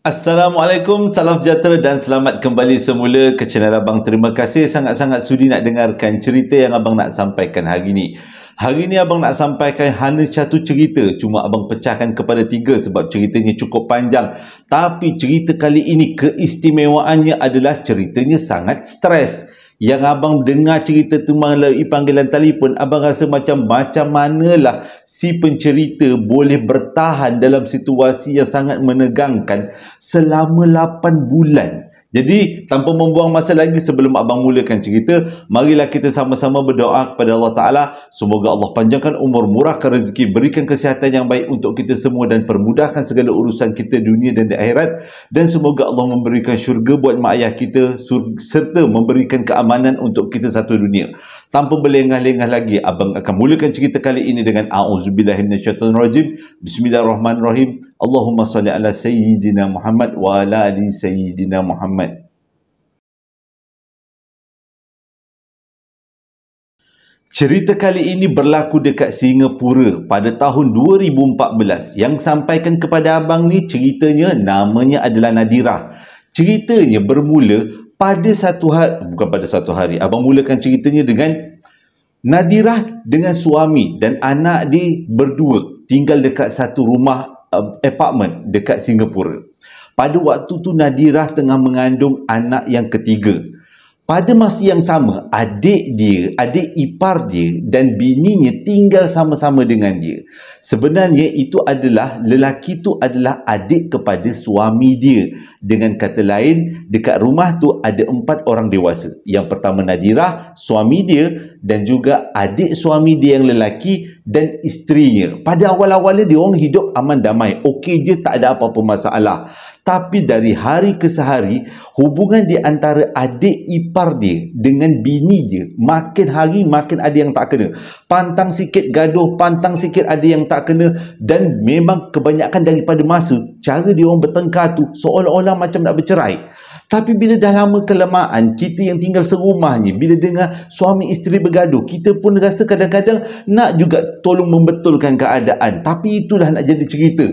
Assalamualaikum, salam sejahtera dan selamat kembali semula ke channel Abang. Terima kasih sangat-sangat sudi nak dengarkan cerita yang Abang nak sampaikan hari ini. Hari ini Abang nak sampaikan hanya satu cerita, cuma Abang pecahkan kepada 3 sebab ceritanya cukup panjang. Tapi cerita kali ini keistimewaannya adalah ceritanya sangat stres. Yang Abang dengar cerita tu melalui panggilan telefon, Abang rasa macam manalah si pencerita boleh bertahan dalam situasi yang sangat menegangkan selama 8 bulan. Jadi, tanpa membuang masa lagi sebelum Abang mulakan cerita, marilah kita sama-sama berdoa kepada Allah Ta'ala. Semoga Allah panjangkan umur, murahkan rezeki, berikan kesihatan yang baik untuk kita semua dan permudahkan segala urusan kita dunia dan di akhirat. Dan semoga Allah memberikan syurga buat mak ayah kita serta memberikan keamanan untuk kita satu dunia. Tanpa berlengah-lengah lagi, Abang akan mulakan cerita kali ini dengan A'udzubillahiminasyaitanirrajim. Bismillahirrahmanirrahim. Allahumma salli ala Sayyidina Muhammad wa ala ali Sayyidina Muhammad. Cerita kali ini berlaku dekat Singapura pada tahun 2014. Yang sampaikan kepada Abang ni ceritanya namanya adalah Nadirah. Ceritanya bermula pada satu hari. Abang mulakan ceritanya dengan Nadirah dengan suami dan anak dia berdua tinggal dekat satu rumah apartment dekat Singapura. Pada waktu tu Nadirah tengah mengandung anak yang ketiga. Pada masa yang sama, adik ipar dia dan bininya tinggal sama-sama dengan dia. Sebenarnya lelaki tu adalah adik kepada suami dia. Dengan kata lain, dekat rumah tu ada 4 orang dewasa. Yang pertama Nadirah, suami dia dan juga adik suami dia yang lelaki dan isterinya. Pada awal-awalnya dia orang hidup aman damai. Okey je, tak ada apa-apa masalah. Tapi dari hari ke sehari, hubungan di antara adik ipar dia dengan bini dia makin hari makin ada yang tak kena. Pantang sikit gaduh, pantang sikit ada yang tak kena. Dan memang kebanyakan daripada masa, cara dia orang bertengkar tu seolah-olah macam nak bercerai. Tapi bila dah lama kelamaan, kita yang tinggal serumah ni, bila dengar suami isteri bergaduh, kita pun rasa kadang-kadang nak juga tolong membetulkan keadaan. Tapi itulah nak jadi cerita.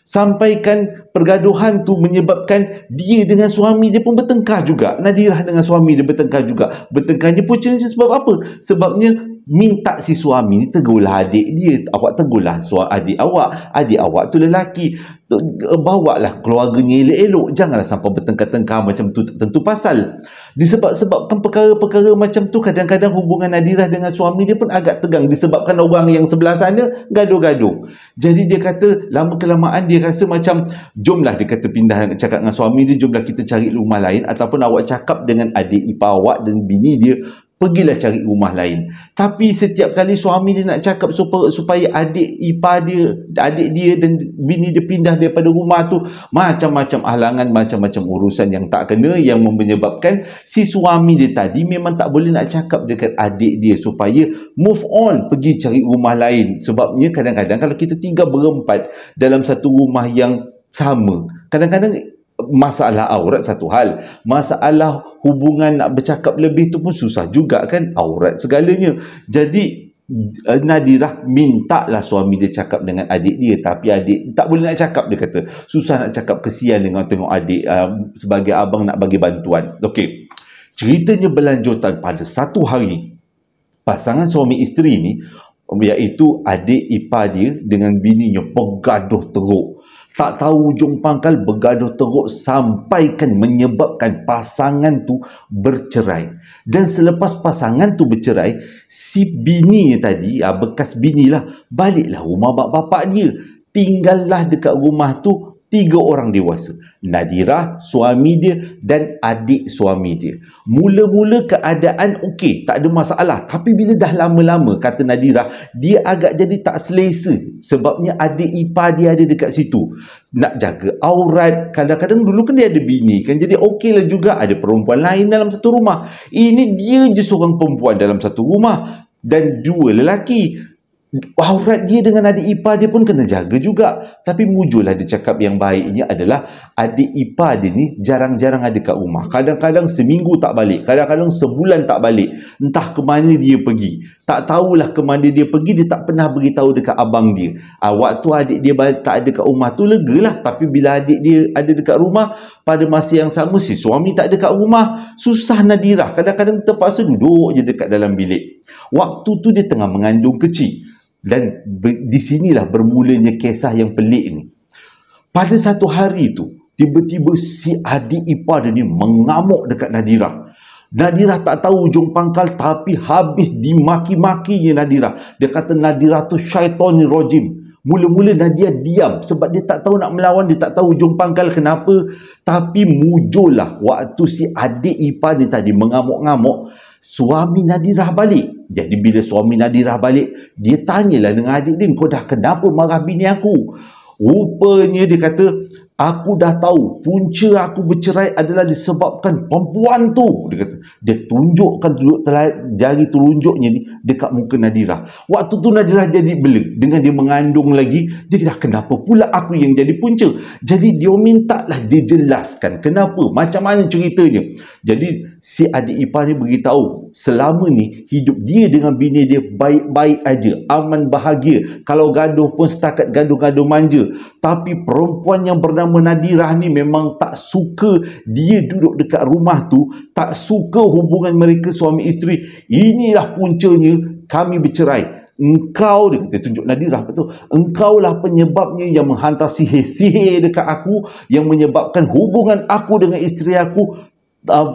Sampaikan pergaduhan tu menyebabkan dia dengan suami dia pun bertengkar juga. Nadirah dengan suami dia bertengkar juga. Bertengkarnya pun sebab apa? Sebabnya minta si suami ni tegurlah adik dia. Awak tegurlah adik awak. Adik awak tu lelaki. Bawalah keluarganya elok-elok. Janganlah sampai bertengkar-tengkar macam tu tentu pasal. Disebabkan perkara-perkara macam tu, kadang-kadang hubungan Nadirah dengan suami dia pun agak tegang disebabkan orang yang sebelah sana gaduh-gaduh. Jadi dia kata lama kelamaan dia rasa macam jomlah, dia kata pindah cakap dengan suami dia, jomlah kita cari rumah lain, ataupun awak cakap dengan adik ipar awak dan bini dia, pergilah cari rumah lain. Tapi setiap kali suami dia nak cakap supaya adik dia dan bini dia pindah daripada rumah tu, macam-macam halangan, macam-macam urusan yang tak kena, yang menyebabkan si suami dia tadi memang tak boleh nak cakap dekat adik dia supaya move on, pergi cari rumah lain. Sebabnya kadang-kadang kalau kita 3 berempat dalam satu rumah yang sama, kadang-kadang masalah aurat satu hal, masalah hubungan nak bercakap lebih tu pun susah juga kan, aurat segalanya. Jadi Nadirah mintalah suami dia cakap dengan adik dia, tapi adik tak boleh nak cakap. Dia kata susah nak cakap, kesian tengok adik, sebagai abang nak bagi bantuan. Okey, ceritanya berlanjutan pada satu hari, pasangan suami isteri ni, iaitu adik ipar dia dengan bininya bergaduh teruk. Tak tahu hujung pangkal, bergaduh teruk sampaikan menyebabkan pasangan tu bercerai. Dan selepas pasangan tu bercerai, si bini tadi, bekas bini lah, baliklah rumah bapak dia. Tinggallah dekat rumah tu 3 orang dewasa. Nadirah, suami dia dan adik suami dia. Mula-mula keadaan okey, tak ada masalah. Tapi bila dah lama-lama, kata Nadirah, dia agak jadi tak selesa. Sebabnya adik ipar dia ada dekat situ. Nak jaga aurat. Kadang-kadang dulu kan dia ada bini kan. Jadi okey lah juga ada perempuan lain dalam satu rumah. Ini dia je seorang perempuan dalam satu rumah. Dan 2 lelaki. Aurat dia dengan adik ipar dia pun kena jaga juga. Tapi mujurlah dia cakap yang baiknya adalah adik ipar dia ni jarang-jarang ada kat rumah. Kadang-kadang seminggu tak balik, kadang-kadang sebulan tak balik. Entah ke mana dia pergi. Tak tahulah ke mana dia pergi, dia tak pernah beritahu dekat abang dia. Waktu adik dia tak ada kat rumah tu legalah. Tapi bila adik dia ada dekat rumah, pada masa yang sama si suami tak ada kat rumah, susah Nadirah. Kadang-kadang terpaksa duduk je dekat dalam bilik. Waktu tu dia tengah mengandung kecil. Dan di sinilah bermulanya kisah yang pelik ni. Pada satu hari tu, tiba-tiba si adik ipar dia ni mengamuk dekat Nadirah. Nadirah tak tahu ujung pangkal, tapi habis dimaki-makinya Nadirah. Dia kata Nadirah tu syaitanir rajim. Mula-mula Nadia diam sebab dia tak tahu nak melawan, dia tak tahu ujung pangkal kenapa. Tapi mujurlah waktu si adik ipar ni tadi mengamuk-ngamuk, suami Nadirah balik. Jadi bila suami Nadirah balik, dia tanyalah dengan adik dia, kau dah kenapa marah bini aku? Rupanya dia kata, aku dah tahu punca aku bercerai adalah disebabkan perempuan tu. Dia kata, dia tunjukkan jari telunjuknya ni dekat muka Nadirah. Waktu tu Nadirah jadi bela. Dengan dia mengandung lagi, dia dah kenapa pula aku yang jadi punca? Jadi dia mintalah dia jelaskan kenapa, macam mana ceritanya. Jadi si adik ipar ni beritahu, selama ni hidup dia dengan bini dia baik-baik aja, aman bahagia. Kalau gaduh pun setakat gaduh-gaduh manja. Tapi perempuan yang bernama Nadirah ni memang tak suka dia duduk dekat rumah tu, tak suka hubungan mereka suami isteri. Inilah puncanya kami bercerai. Engkau, dia tunjuk Nadirah, betul, engkaulah penyebabnya yang menghantar sihir-sihir dekat aku, yang menyebabkan hubungan aku dengan isteri aku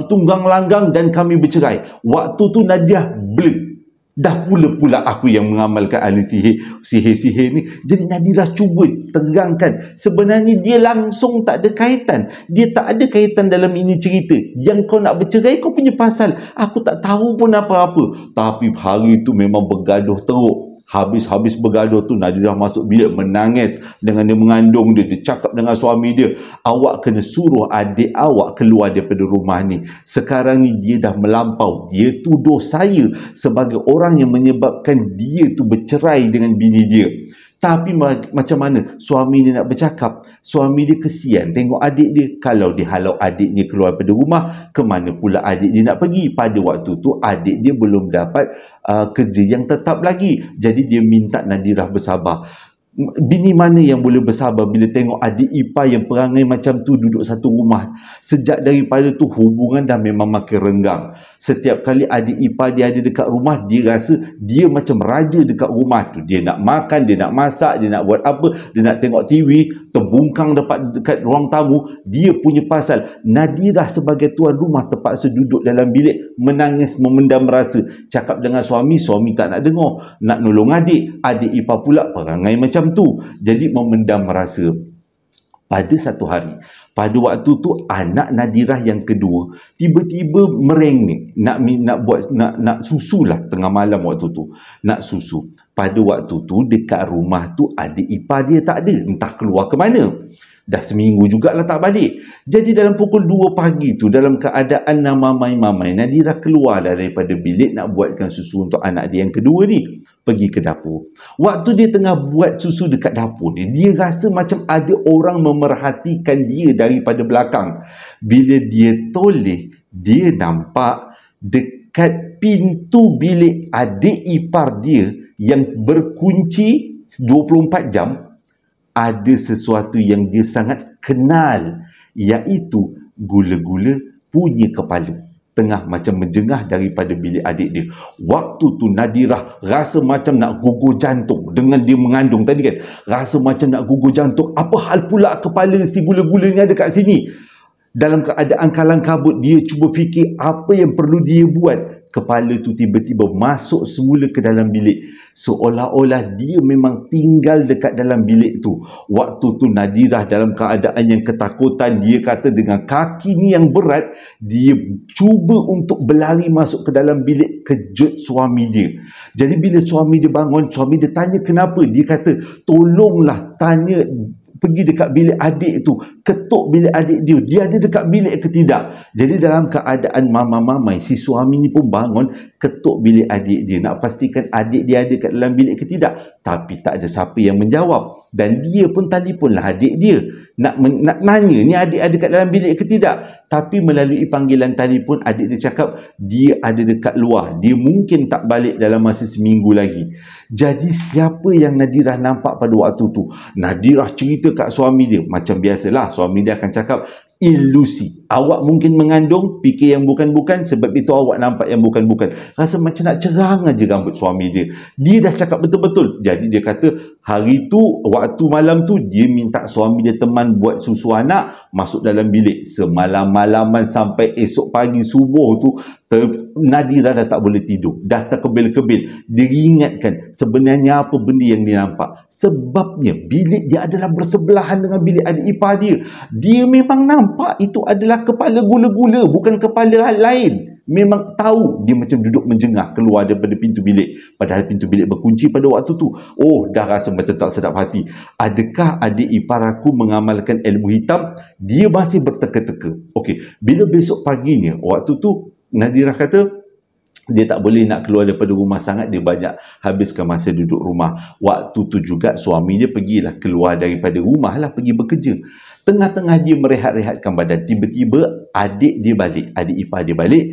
tunggang langgang dan kami bercerai. Waktu tu Nadirah blur. Dah pula aku yang mengamalkan ahli sihir ni. Jadi Nadirah cuba terangkan, sebenarnya dia langsung tak ada kaitan. Dia tak ada kaitan dalam ini cerita. Yang kau nak bercerai, kau punya pasal. Aku tak tahu pun apa-apa. Tapi hari tu memang bergaduh teruk. Habis bergaduh tu Nadirah masuk bilik menangis dengan dia mengandung dia. Dia cakap dengan suami dia, awak kena suruh adik awak keluar daripada rumah ni. Sekarang ni dia dah melampau. Dia tuduh saya sebagai orang yang menyebabkan dia tu bercerai dengan bini dia. Tapi macam mana suami dia nak bercakap? Suami dia kesian tengok adik dia. Kalau dia halau adik dia keluar daripada rumah, ke mana pula adik dia nak pergi? Pada waktu tu adik dia belum dapat kerja yang tetap lagi. Jadi dia minta Nadirah bersabar. Bini mana yang boleh bersabar bila tengok adik ipar yang perangai macam tu duduk satu rumah? Sejak daripada tu hubungan dah memang makin renggang. Setiap kali adik ipar dia ada dekat rumah, dia rasa dia macam raja dekat rumah tu. Dia nak makan, dia nak masak, dia nak buat apa, dia nak tengok TV, terbungkang dekat ruang tamu. Dia punya pasal. Nadirah sebagai tuan rumah terpaksa duduk dalam bilik menangis, memendam rasa. Cakap dengan suami, suami tak nak dengar. Nak nolong adik, adik ipar pula perangai macam tu. Jadi memendam rasa. Pada satu hari, pada waktu tu anak Nadirah yang kedua tiba-tiba merengek nak susu lah tengah malam waktu tu. Nak susu. Pada waktu tu dekat rumah tu adik ipar dia tak ada. Entah keluar ke mana. Dah seminggu jugalah tak balik. Jadi dalam pukul 2 pagi tu, dalam keadaan mamai-mamai, Nadirah keluar daripada bilik nak buatkan susu untuk anak dia yang kedua ni. Pergi ke dapur. Waktu dia tengah buat susu dekat dapur ni, dia rasa macam ada orang memerhatikan dia daripada belakang. Bila dia toleh, dia nampak dekat pintu bilik adik ipar dia yang berkunci 24 jam, ada sesuatu yang dia sangat kenal, iaitu gula-gula punya kepala tengah macam menjengah daripada bilik adik dia. Waktu tu Nadirah rasa macam nak gugur jantung. Dengan dia mengandung tadi kan, rasa macam nak gugur jantung. Apa hal pula kepala si gula-gula ni ada kat sini? Dalam keadaan kalang kabut, dia cuba fikir apa yang perlu dia buat. Kepala tu tiba-tiba masuk semula ke dalam bilik. Seolah-olah dia memang tinggal dekat dalam bilik tu. Waktu tu Nadirah dalam keadaan yang ketakutan. Dia kata dengan kaki ni yang berat, dia cuba untuk berlari masuk ke dalam bilik, kejut suami dia. Jadi bila suami dia bangun, suami dia tanya kenapa. Dia kata, tolonglah tanya, pergi dekat bilik adik tu, ketuk bilik adik dia, dia ada dekat bilik ke tidak. Jadi dalam keadaan mamai-mamai, si suami ni pun bangun, ketuk bilik adik dia, nak pastikan adik dia ada kat dalam bilik ke tidak. Tapi tak ada siapa yang menjawab. Dan dia pun telefonlah adik dia. nak nanya ni adik ada dekat dalam bilik ke tidak. Tapi melalui panggilan telefon, adik dia cakap dia ada dekat luar, dia mungkin tak balik dalam masa seminggu lagi. Jadi siapa yang Nadirah nampak pada waktu tu? Nadirah cerita kat suami dia. Macam biasalah, suami dia akan cakap ilusi. Awak mungkin mengandung, fikir yang bukan-bukan, sebab itu awak nampak yang bukan-bukan. Rasa macam nak cerang aja rambut suami dia. Dia dah cakap betul-betul. Jadi dia kata hari tu, waktu malam tu, dia minta suami dia teman buat susu anak, masuk dalam bilik. Semalam-malaman sampai esok pagi subuh tu, Nadirah dah tak boleh tidur. Dah terkebil-kebil. Dia ingatkan sebenarnya apa benda yang dia nampak. Sebabnya bilik dia adalah bersebelahan dengan bilik adik ipar dia. Dia memang nampak itu adalah kepala gula-gula, bukan kepala hal lain. Memang tahu dia macam duduk menjengah keluar daripada pintu bilik. Padahal pintu bilik berkunci pada waktu tu. Oh, dah rasa macam tak sedap hati. Adakah adik ipar aku mengamalkan ilmu hitam? Dia masih berteka-teka. Okey, bila besok paginya, waktu tu Nadirah kata dia tak boleh nak keluar daripada rumah sangat, dia banyak habiskan masa duduk rumah. Waktu tu juga suami dia pergilah keluar daripada rumah lah, pergi bekerja. Tengah-tengah dia merehat-rehatkan badan, tiba-tiba adik dia balik, adik ipar dia balik,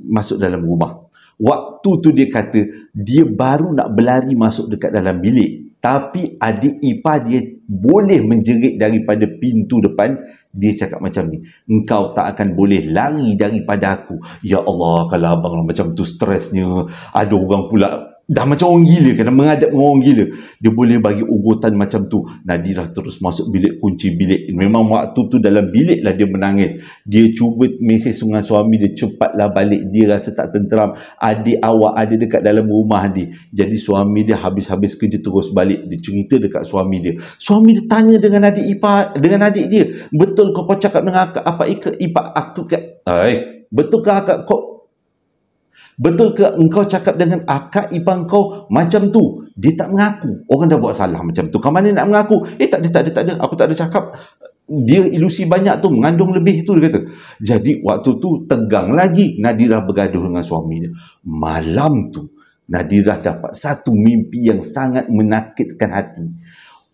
masuk dalam rumah. Waktu tu dia kata dia baru nak berlari masuk dekat dalam bilik, tapi adik ipar dia boleh menjerit daripada pintu depan. Dia cakap macam ni, engkau tak akan boleh lari daripada aku. Ya Allah, kalau abang macam tu stresnya, ada orang pula dah macam orang gila kan, menghadap dengan orang gila, dia boleh bagi ugutan macam tu. Nadirah terus masuk bilik, kunci bilik. Memang waktu tu dalam bilik lah dia menangis. Dia cuba mesej dengan suami dia, cepatlah balik, dia rasa tak tenteram, adik awak ada dekat dalam rumah dia. Jadi suami dia habis-habis kerja terus balik, dia cerita dekat suami dia. Suami dia tanya dengan adik ipar, dengan adik dia, betul kau cakap dengan ipar aku ke? Betul ke akak kau? Betul ke engkau cakap dengan akak ipar kau macam tu? Dia tak mengaku. Orang dah buat salah macam tu, kau mana nak mengaku? Tak ada. Aku tak ada cakap. Dia ilusi banyak tu, mengandung lebih tu, dia kata. Jadi waktu tu tegang lagi. Nadirah bergaduh dengan suami dia. Malam tu Nadirah dapat satu mimpi yang sangat menakitkan hati.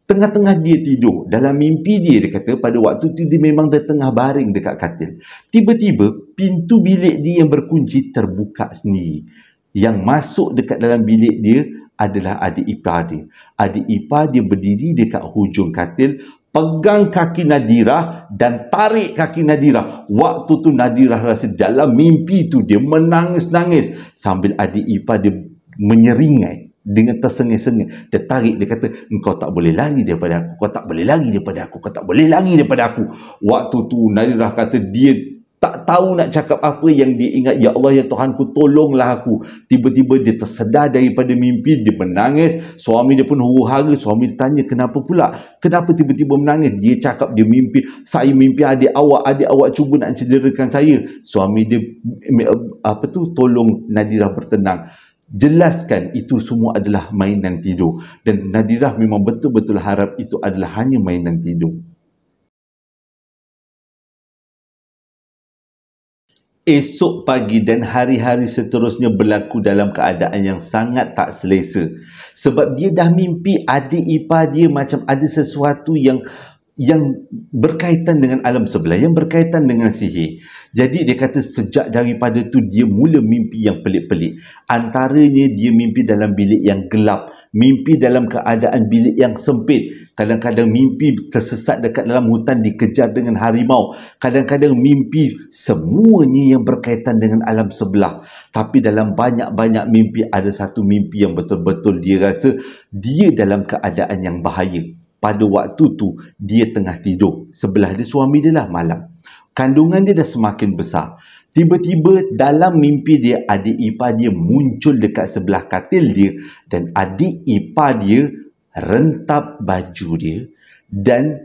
Tengah-tengah dia tidur, dalam mimpi dia kata pada waktu tu dia memang dah tengah baring dekat katil. Tiba-tiba pintu bilik dia yang berkunci terbuka sendiri. Yang masuk dekat dalam bilik dia adalah adik ipar dia. Adik ipar dia berdiri dekat hujung katil, pegang kaki Nadirah dan tarik kaki Nadirah. Waktu tu Nadirah rasa dalam mimpi tu dia menangis-nangis sambil adik ipar dia menyeringai dengan tersengih-sengih. Dia tarik, dia kata, engkau tak boleh lari daripada aku, kau tak boleh lari daripada aku, kau tak boleh lari daripada aku. Waktu tu Nadirah kata dia tak tahu nak cakap apa, yang dia ingat, ya Allah, ya Tuhanku, tolonglah aku. Tiba-tiba dia tersedar daripada mimpi, dia menangis. Suami dia pun huru-hara. Suami dia tanya, kenapa pula? Kenapa tiba-tiba menangis? Dia cakap dia mimpi, saya mimpi adik awak cuba nak cederakan saya. Suami dia tolong Nadirah bertenang. Jelaskan itu semua adalah mainan tidur. Dan Nadirah memang betul-betul harap itu adalah hanya mainan tidur. Esok pagi dan hari-hari seterusnya berlaku dalam keadaan yang sangat tak selesa. Sebab dia dah mimpi adik ipar dia macam ada sesuatu yang berkaitan dengan alam sebelah, yang berkaitan dengan sihir. Jadi dia kata sejak daripada tu dia mula mimpi yang pelik-pelik. Antaranya dia mimpi dalam bilik yang gelap, mimpi dalam keadaan bilik yang sempit. Kadang-kadang mimpi tersesat dekat dalam hutan dikejar dengan harimau. Kadang-kadang mimpi semuanya yang berkaitan dengan alam sebelah. Tapi dalam banyak-banyak mimpi ada satu mimpi yang betul-betul dia rasa dia dalam keadaan yang bahaya. Pada waktu tu, dia tengah tidur. Sebelah dia suami dia lah malam. Kandungan dia dah semakin besar. Tiba-tiba dalam mimpi dia, adik ipar dia muncul dekat sebelah katil dia. Dan adik ipar dia rentap baju dia. Dan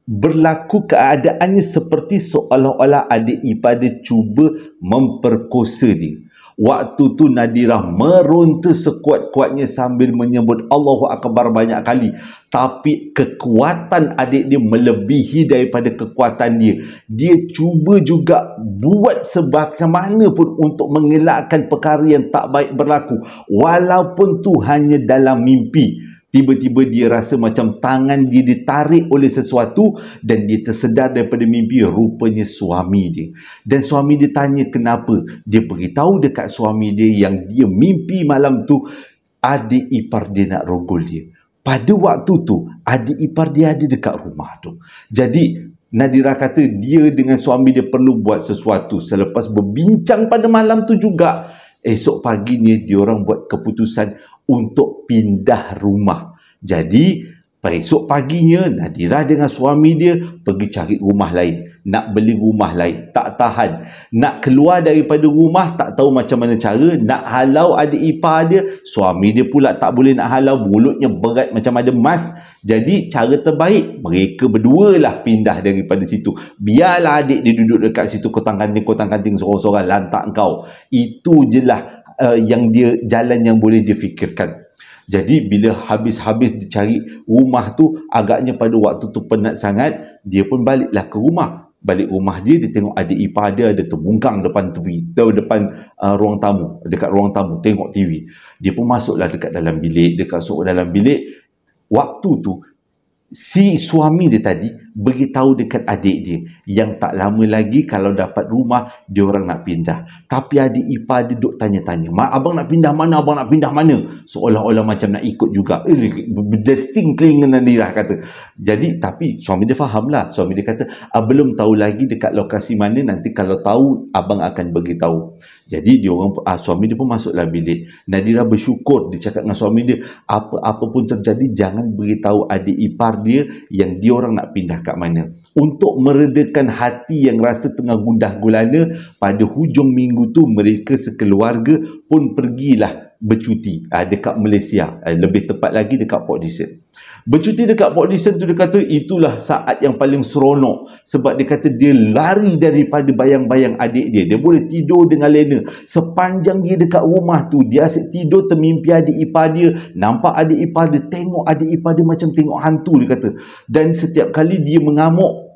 berlaku keadaannya seperti seolah-olah adik ipar dia cuba memperkosa dia. Waktu tu Nadirah meronta sekuat-kuatnya sambil menyebut Allahu Akbar banyak kali. Tapi kekuatan adik dia melebihi daripada kekuatan dia. Dia cuba juga buat sebagaimana pun untuk mengelakkan perkara yang tak baik berlaku. Walaupun tu hanya dalam mimpi. Tiba-tiba dia rasa macam tangan dia ditarik oleh sesuatu dan dia tersedar daripada mimpi, rupanya suami dia. Dan suami dia tanya kenapa. Dia beritahu dekat suami dia yang dia mimpi malam tu adik ipar dia nak rogol dia. Pada waktu tu adik ipar dia ada dekat rumah tu. Jadi Nadira kata dia dengan suami dia perlu buat sesuatu. Selepas berbincang pada malam tu juga, esok paginya diorang buat keputusan untuk pindah rumah. Jadi esok paginya Nadira dengan suami dia pergi cari rumah lain, nak beli rumah lain, tak tahan, nak keluar daripada rumah tak tahu macam mana cara, nak halau adik ipar dia, suami dia pula tak boleh nak halau, mulutnya berat macam ada emas. Jadi cara terbaik mereka berdua lah pindah daripada situ. Biarlah adik dia duduk dekat situ kotang-kanting sorang-sorang, lantak kau. Itu je lah yang dia jalan yang boleh dia fikirkan. Jadi bila habis-habis dicari rumah tu, agaknya pada waktu tu penat sangat, dia pun baliklah ke rumah. Balik rumah dia tengok adik ipar dia ada terbungkang depan TV, depan ruang tamu, dekat ruang tamu tengok TV. Dia pun masuklah dekat dalam bilik, waktu tu si suami dia tadi beritahu dekat adik dia yang tak lama lagi kalau dapat rumah dia orang nak pindah. Tapi adik ipar dia duk tanya-tanya, "Mak, abang nak pindah mana? Abang nak pindah mana?" Seolah-olah macam nak ikut juga. Berdesing telinga Nadira kata. Jadi tapi suami dia faham lah. Suami dia kata, belum tahu lagi dekat lokasi mana, nanti kalau tahu abang akan beritahu. Jadi suami dia pun masuklah bilik. Nadira bersyukur, dia cakap dengan suami dia, apa pun terjadi jangan beritahu adik ipar dia yang dia orang nak pindah kat mana. Untuk meredakan hati yang rasa tengah gundah gulana, pada hujung minggu tu mereka sekeluarga pun pergilah bercuti dekat Malaysia, lebih tepat lagi dekat Port Dickson. Bercuti dekat Port Dickson tu dia kata itulah saat yang paling seronok, sebab dia kata dia lari daripada bayang-bayang adik dia. Dia boleh tidur dengan lena. Sepanjang dia dekat rumah tu, dia asyik tidur termimpi adik ipar dia, nampak adik ipar dia, tengok adik ipar dia macam tengok hantu, dia kata. Dan setiap kali dia mengamuk,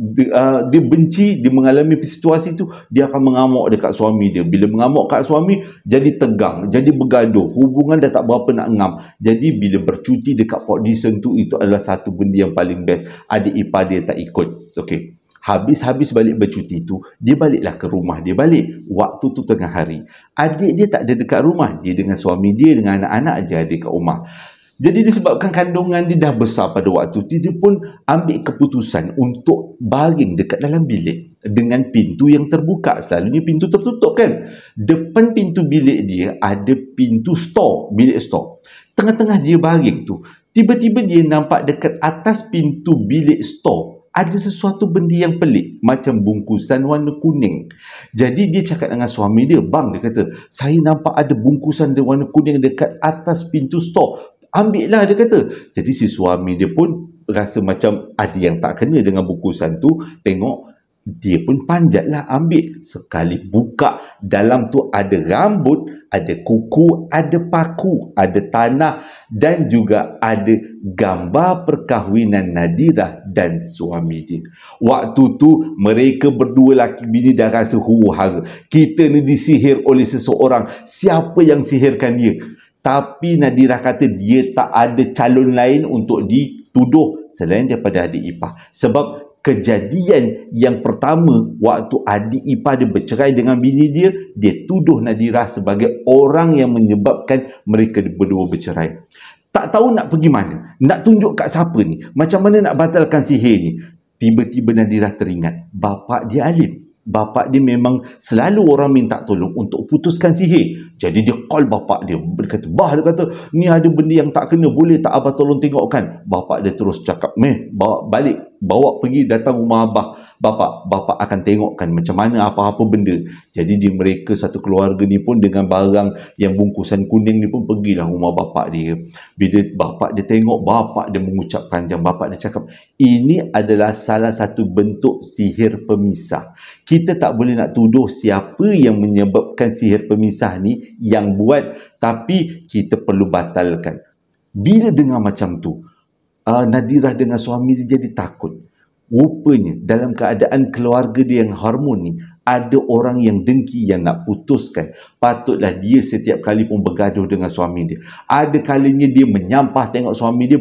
dia benci, dia mengalami situasi tu, dia akan mengamuk dekat suami dia. Bila mengamuk kat suami, jadi tegang, jadi bergaduh, hubungan dah tak berapa nak ngam. Jadi bila bercuti dekat Port Dickson tu, itu adalah satu benda yang paling best. Adik ipar dia tak ikut. Okey. Habis balik bercuti tu, dia baliklah ke rumah dia balik. Waktu tu tengah hari. Adik dia tak ada dekat rumah. Dia dengan suami dia, dengan anak-anak aja ada kat rumah. Jadi disebabkan kandungan dia dah besar pada waktu tu, dia pun ambil keputusan untuk baring dekat dalam bilik dengan pintu yang terbuka. Selalunya pintu tertutup kan. Depan pintu bilik dia ada pintu store, bilik store. Tengah-tengah dia baring tu, tiba-tiba dia nampak dekat atas pintu bilik store ada sesuatu benda yang pelik, macam bungkusan warna kuning. Jadi dia cakap dengan suami dia, "Bang," dia kata, "saya nampak ada bungkusan warna kuning dekat atas pintu store. Ambillah," dia kata. Jadi si suami dia pun rasa macam ada yang tak kena dengan bungkusan tu. Tengok, dia pun panjatlah ambil. Sekali buka, dalam tu ada rambut, ada kuku, ada paku, ada tanah dan juga ada gambar perkahwinan Nadira dan suami dia. Waktu tu mereka berdua laki bini dah rasa huru-hara. Kita ni disihir oleh seseorang. Siapa yang sihirkan dia? Tapi Nadira kata dia tak ada calon lain untuk dituduh selain daripada adik ipar. Sebab kejadian yang pertama waktu adik ipar dia bercerai dengan bini dia, dia tuduh Nadira sebagai orang yang menyebabkan mereka berdua bercerai. Tak tahu nak pergi mana, nak tunjuk kat siapa ni, macam mana nak batalkan sihir ni. Tiba-tiba Nadira teringat bapak dia alim. Bapak dia memang selalu orang minta tolong untuk putuskan sihir. Jadi dia call bapak dia. Dia kata, "Bah," dia kata, "ni ada benda yang tak kena, boleh tak abah tolong tengokkan?" Bapak dia terus cakap, "Bawa balik, bawa pergi datang rumah abah. Bapak akan tengokkan macam mana apa-apa benda." Jadi mereka satu keluarga ni pun dengan barang yang bungkusan kuning ni pun pergilah rumah bapak dia. Bila bapak dia tengok, bapak dia mengucap panjang. Bapak dia cakap, "Ini adalah salah satu bentuk sihir pemisah. Kita tak boleh nak tuduh siapa yang menyebabkan sihir pemisah ni yang buat, tapi kita perlu batalkan." Bila dengar macam tu, Nadira dengan suami dia jadi takut. Rupanya dalam keadaan keluarga dia yang harmoni, ada orang yang dengki yang nak putuskan. Patutlah dia setiap kali pun bergaduh dengan suami dia. Ada kalinya dia menyampah tengok suami dia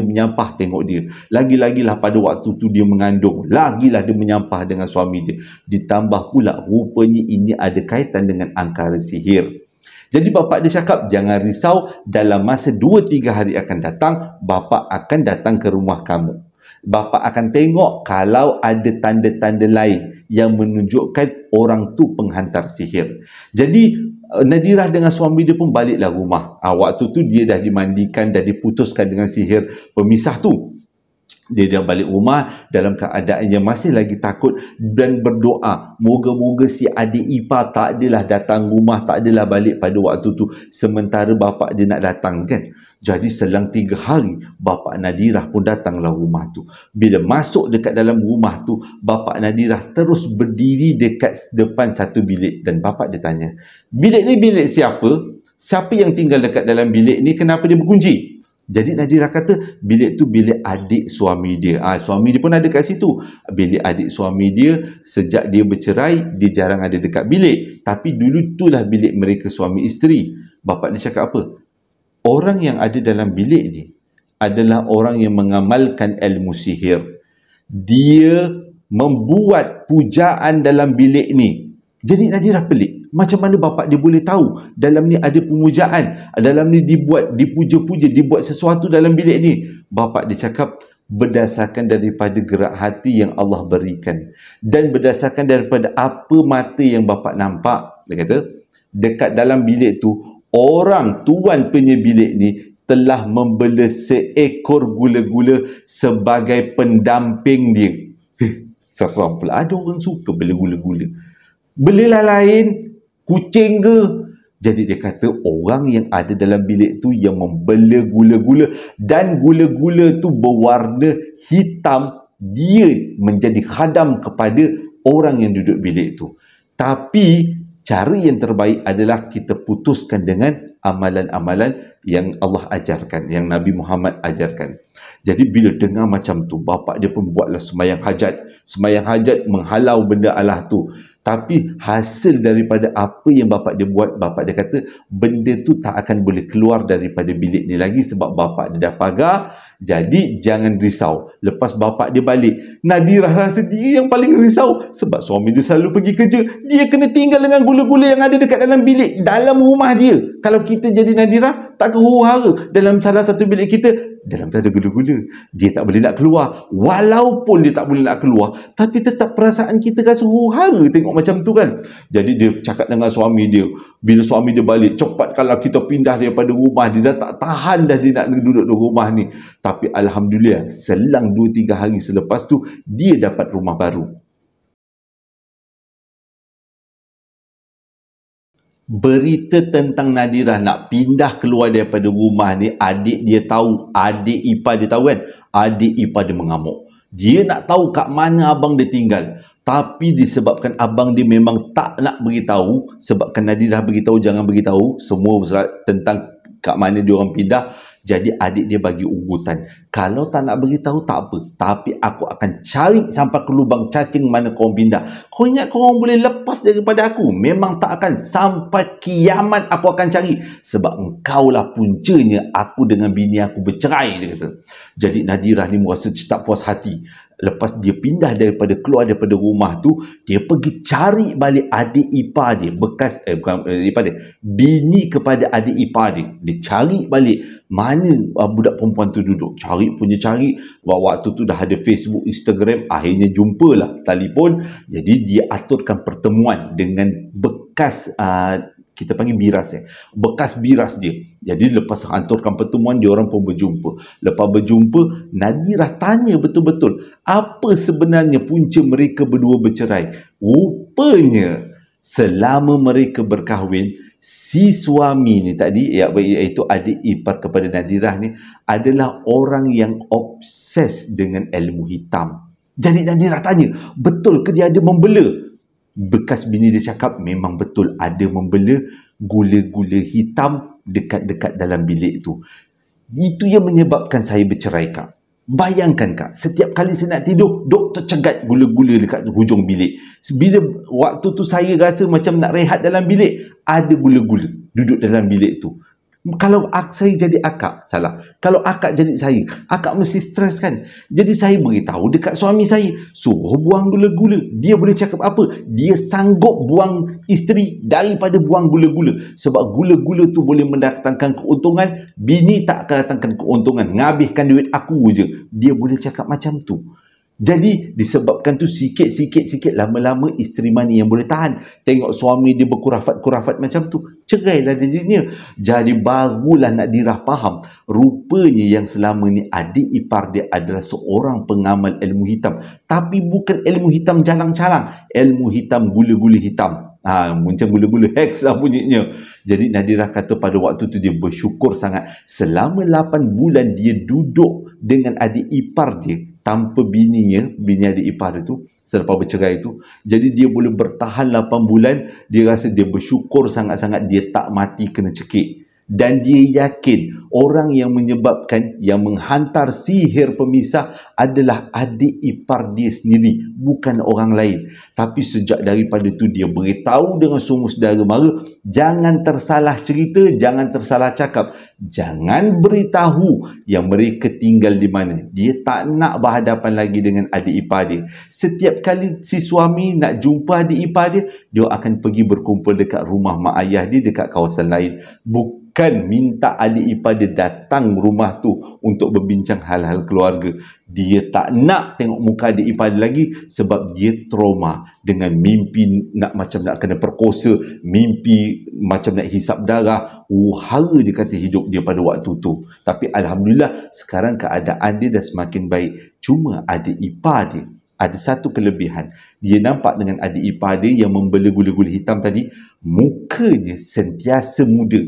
menyampah tengok dia. Lagi-lagilah pada waktu tu dia mengandung, lagilah dia menyampah dengan suami dia. Ditambah pula rupanya ini ada kaitan dengan angkara sihir. Jadi bapa dia cakap, jangan risau, dalam masa 2-3 hari akan datang, bapa akan datang ke rumah kamu. Bapa akan tengok kalau ada tanda-tanda lain yang menunjukkan orang tu penghantar sihir. Jadi Nadirah dengan suami dia pun baliklah rumah. Waktu tu dia dah dimandikan, dah diputuskan dengan sihir pemisah tu. Dia dah balik rumah dalam keadaan yang masih lagi takut dan berdoa, moga-moga si adik ipar tak adalah datang rumah, tak adalah balik pada waktu tu sementara bapa dia nak datang kan. Jadi selang 3 hari bapa Nadirah pun datanglah rumah tu. Bila masuk dekat dalam rumah tu, bapa Nadirah terus berdiri dekat depan satu bilik dan bapa dia tanya, bilik ni bilik siapa? Siapa yang tinggal dekat dalam bilik ni, kenapa dia berkunci? Jadi Nadirah kata, bilik tu bilik adik suami dia. Suami dia pun ada kat situ. Bilik adik suami dia, sejak dia bercerai, dia jarang ada dekat bilik. Tapi dulu itulah bilik mereka suami isteri. Bapa dia cakap apa? Orang yang ada dalam bilik ni adalah orang yang mengamalkan ilmu sihir. Dia membuat pujaan dalam bilik ni. Jadi Nadirah pelik. Macam mana bapa dia boleh tahu dalam ni ada pemujaan, dalam ni dipuja-puja, dibuat sesuatu dalam bilik ni? Bapa dia cakap, berdasarkan daripada gerak hati yang Allah berikan dan berdasarkan daripada apa mata yang bapa nampak. Dia kata, dekat dalam bilik tu, orang tuan punya bilik ni telah membela seekor gula-gula sebagai pendamping dia. Seram pula, ada orang suka bela gula-gula. Belilah lain, kucing ke? Jadi dia kata orang yang ada dalam bilik tu yang membela gula-gula dan gula-gula tu berwarna hitam, dia menjadi khadam kepada orang yang duduk bilik tu. Tapi cara yang terbaik adalah kita putuskan dengan amalan-amalan yang Allah ajarkan, yang Nabi Muhammad ajarkan. Jadi bila dengar macam tu, bapa dia pun buatlah sembahyang hajat. Sembahyang hajat menghalau benda Allah tu. Tapi hasil daripada apa yang bapa dia buat, bapa dia kata benda tu tak akan boleh keluar daripada bilik ni lagi sebab bapa dia dah pagar. Jadi jangan risau. Lepas bapa dia balik, Nadirah rasa dia yang paling risau sebab suami dia selalu pergi kerja. Dia kena tinggal dengan gula-gula yang ada dekat dalam bilik, dalam rumah dia. Kalau kita jadi Nadirah, tak huru-hara dalam salah satu bilik kita, dalam tu ada gula-gula. Dia tak boleh nak keluar. Walaupun dia tak boleh nak keluar, tapi tetap perasaan kita rasa huru-hara tengok macam tu kan. Jadi dia cakap dengan suami dia, bila suami dia balik, cepat kalau kita pindah daripada rumah. Dia dah tak tahan dah dia nak duduk di rumah ni. Tapi Alhamdulillah, selang 2-3 hari selepas tu, dia dapat rumah baru. Berita tentang Nadirah nak pindah keluar daripada rumah ni, adik dia tahu, adik ipar dia tahu kan, adik ipar dia mengamuk. Dia nak tahu kat mana abang dia tinggal. Tapi disebabkan abang dia memang tak nak beritahu, sebabkan Nadirah beritahu jangan beritahu semua tentang kat mana dia orang pindah. Jadi adik dia bagi ugutan, kalau tak nak beritahu tak apa, tapi aku akan cari sampai ke lubang cacing mana kau pindah. Kau ingat kau orang boleh lepas daripada aku? Memang tak akan, sampai kiamat aku akan cari. Sebab engkau lah puncanya aku dengan bini aku bercerai, dia kata. Jadi Nadirah ni merasa tak puas hati. Lepas dia pindah keluar daripada rumah tu, dia pergi cari balik adik ipar dia, bini kepada adik ipar dia. Dia cari balik mana budak perempuan tu duduk. Cari. Waktu tu dah ada Facebook, Instagram, akhirnya jumpalah telefon. Jadi dia aturkan pertemuan dengan bekas kita panggil biras bekas biras dia. Jadi lepas hanturkan pertemuan, dia orang pun berjumpa. Lepas berjumpa, Nadirah tanya betul-betul apa sebenarnya punca mereka berdua bercerai. Rupanya selama mereka berkahwin, si suami ni tadi, iaitu adik ipar kepada Nadirah ni, adalah orang yang obses dengan ilmu hitam. Jadi Nadirah tanya, betul ke dia ada membela? Bekas bini dia cakap memang betul ada membela gula-gula hitam dekat-dekat dalam bilik tu. Itu yang menyebabkan saya bercerai, Kak. Bayangkan Kak, setiap kali saya nak tidur, dok tercegat gula-gula dekat hujung bilik. Bila waktu tu saya rasa macam nak rehat dalam bilik, ada gula-gula duduk dalam bilik tu. Kalau saya jadi akak, salah. Kalau akak jadi saya, akak mesti stres kan? Jadi saya beritahu dekat suami saya, suruh buang gula-gula. Dia boleh cakap apa? Dia sanggup buang isteri daripada buang gula-gula. Sebab gula-gula tu boleh mendatangkan keuntungan, bini tak akan datangkan keuntungan. Ngabihkan duit aku je. Dia boleh cakap macam tu. Jadi disebabkan tu sikit-sikit lama-lama isteri mana yang boleh tahan. Tengok suami dia berkurafat-kurafat macam tu, cerailah dirinya. Jadi barulah Nadirah faham, rupanya yang selama ni adik ipar dia adalah seorang pengamal ilmu hitam. Tapi bukan ilmu hitam jalang-calang, ilmu hitam gula-gula hitam. Macam gula-gula hex lah bunyinya. Jadi Nadirah kata pada waktu tu dia bersyukur sangat. Selama 8 bulan dia duduk dengan adik ipar dia tanpa bini adik ipar itu selepas bercerai itu. Jadi dia boleh bertahan 8 bulan. Dia rasa dia bersyukur sangat-sangat dia tak mati kena cekik. Dan dia yakin orang yang menyebabkan, yang menghantar sihir pemisah adalah adik ipar dia sendiri, bukan orang lain. Tapi sejak daripada itu dia beritahu dengan semua saudara mara, jangan tersalah cerita, jangan tersalah cakap, jangan beritahu yang mereka tinggal di mana. Dia tak nak berhadapan lagi dengan adik ipar dia. Setiap kali si suami nak jumpa adik ipar dia, dia akan pergi berkumpul dekat rumah mak ayah dia dekat kawasan lain. Bukan minta adik ipar dia datang rumah tu untuk berbincang hal-hal keluarga. Dia tak nak tengok muka adik ipar dia lagi sebab dia trauma dengan mimpi macam nak kena perkosa, mimpi macam nak hisap darah. Hara dia kata hidup dia pada waktu tu. Tapi Alhamdulillah sekarang keadaan dia dah semakin baik. Cuma adik ipar dia ada satu kelebihan. Dia nampak dengan adik ipar dia yang membela gula-gula hitam tadi, mukanya sentiasa muda.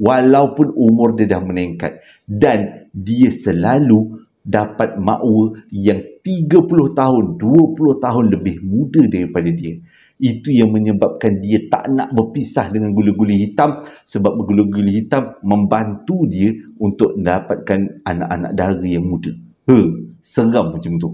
Walaupun umur dia dah meningkat. Dan dia selalu dapat makwa yang 30 tahun, 20 tahun lebih muda daripada dia. Itu yang menyebabkan dia tak nak berpisah dengan gula-gula hitam. Sebab gula-gula hitam membantu dia untuk mendapatkan anak-anak dara yang muda. Seram macam tu.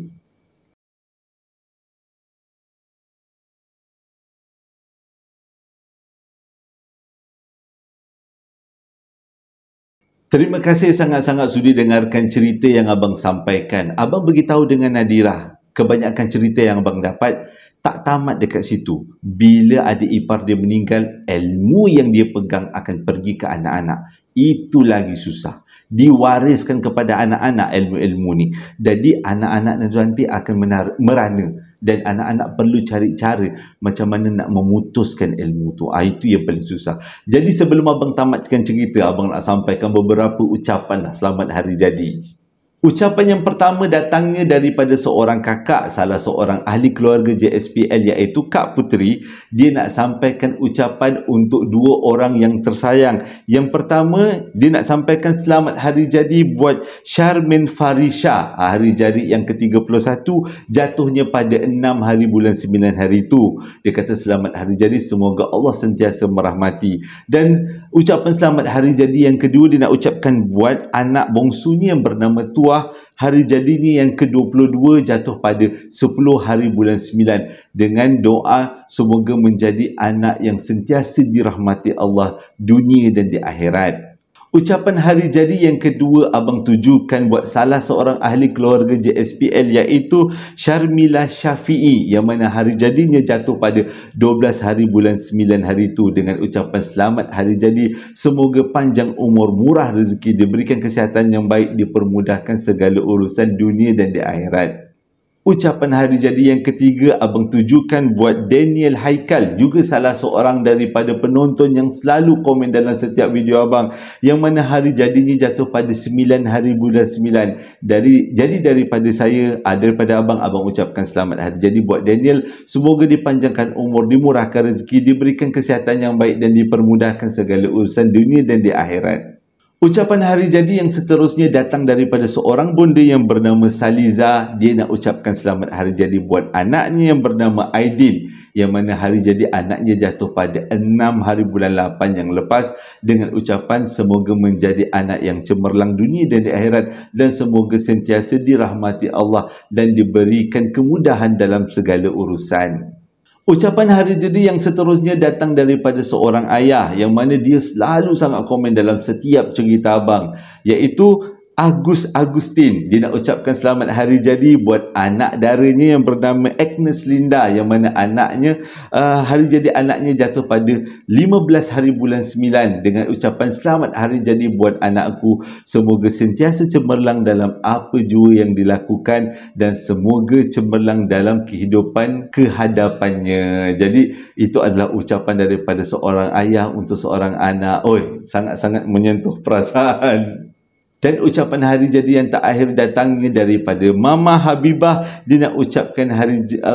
Terima kasih sangat-sangat sudi dengarkan cerita yang abang sampaikan. Abang beritahu dengan Nadirah, kebanyakan cerita yang abang dapat tak tamat dekat situ. Bila adik ipar dia meninggal, ilmu yang dia pegang akan pergi ke anak-anak. Itu lagi susah. Diwariskan kepada anak-anak ilmu-ilmu ni. Jadi anak-anak nanti akan merana. Dan anak-anak perlu cari cara macam mana nak memutuskan ilmu tu. Itu yang paling susah. Jadi sebelum abang tamatkan cerita, abang nak sampaikan beberapa ucapan lah selamat hari jadi. Ucapan yang pertama datangnya daripada seorang kakak, salah seorang ahli keluarga JSPL, iaitu Kak Puteri. Dia nak sampaikan ucapan untuk dua orang yang tersayang. Yang pertama, dia nak sampaikan selamat hari jadi buat Syarmin Farisha. Hari jadi yang ke-31 jatuhnya pada 6 hari bulan 9 hari itu. Dia kata selamat hari jadi, semoga Allah sentiasa merahmati. Dan ucapan selamat hari jadi yang kedua dia nak ucapkan buat anak bongsunya yang bernama Tuah. Hari jadinya yang ke-22 jatuh pada 10 hari bulan 9. Dengan doa semoga menjadi anak yang sentiasa dirahmati Allah dunia dan di akhirat. Ucapan hari jadi yang kedua abang tujukan buat salah seorang ahli keluarga JSPL, iaitu Syarmila Syafi'i, yang mana hari jadinya jatuh pada 12 hari bulan 9 hari itu. Dengan ucapan selamat hari jadi, semoga panjang umur, murah rezeki, diberikan kesihatan yang baik, dipermudahkan segala urusan dunia dan di akhirat. Ucapan hari jadi yang ketiga abang tujukan buat Daniel Haikal, juga salah seorang daripada penonton yang selalu komen dalam setiap video abang, yang mana hari jadinya jatuh pada 9 hari bulan 9. Jadi daripada saya, daripada abang ucapkan selamat hari jadi buat Daniel. Semoga dipanjangkan umur, dimurahkan rezeki, diberikan kesihatan yang baik dan dipermudahkan segala urusan dunia dan di akhirat. Ucapan hari jadi yang seterusnya datang daripada seorang bonda yang bernama Saliza. Dia nak ucapkan selamat hari jadi buat anaknya yang bernama Aidil, yang mana hari jadi anaknya jatuh pada 6 hari bulan 8 yang lepas, dengan ucapan semoga menjadi anak yang cemerlang dunia dan di akhirat, dan semoga sentiasa dirahmati Allah dan diberikan kemudahan dalam segala urusan. Ucapan hari jadi yang seterusnya datang daripada seorang ayah yang mana dia selalu sangat komen dalam setiap cerita abang, iaitu Agus Agustin. Dia nak ucapkan selamat hari jadi buat anak daranya yang bernama Agnes Linda, yang mana anaknya hari jadi anaknya jatuh pada 15 hari bulan 9, dengan ucapan selamat hari jadi buat anakku, semoga sentiasa cemerlang dalam apa jua yang dilakukan dan semoga cemerlang dalam kehidupan kehadapannya. Jadi itu adalah ucapan daripada seorang ayah untuk seorang anak. Oi, sangat-sangat menyentuh perasaan. Dan ucapan hari jadi yang terakhir datangnya daripada Mama Habibah. Dia nak ucapkan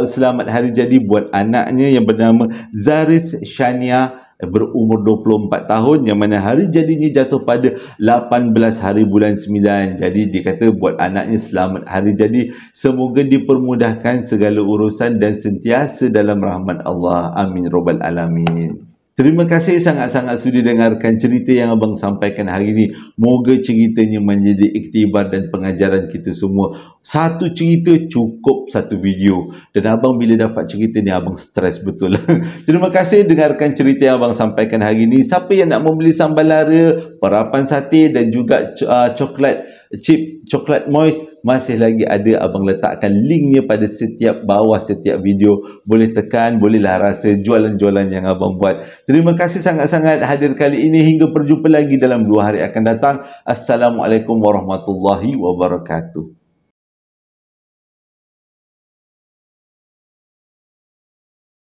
selamat hari jadi buat anaknya yang bernama Zaris Shania, berumur 24 tahun, yang mana hari jadinya jatuh pada 18 hari bulan 9. Jadi dia kata buat anaknya selamat hari jadi, semoga dipermudahkan segala urusan dan sentiasa dalam rahmat Allah. Amin Rabbal Alamin. Terima kasih sangat-sangat sudi dengarkan cerita yang abang sampaikan hari ini. Moga ceritanya menjadi iktibar dan pengajaran kita semua. Satu cerita cukup satu video. Dan abang bila dapat cerita ni abang stres betul. Terima kasih dengarkan cerita yang abang sampaikan hari ini. Siapa yang nak membeli sambal lara, perapan sate dan juga chip coklat moist, masih lagi ada, abang letakkan linknya pada bawah setiap video. Boleh tekan, bolehlah rasa jualan-jualan yang abang buat. Terima kasih sangat-sangat hadir kali ini. Hingga berjumpa lagi dalam 2 hari akan datang. Assalamualaikum warahmatullahi wabarakatuh.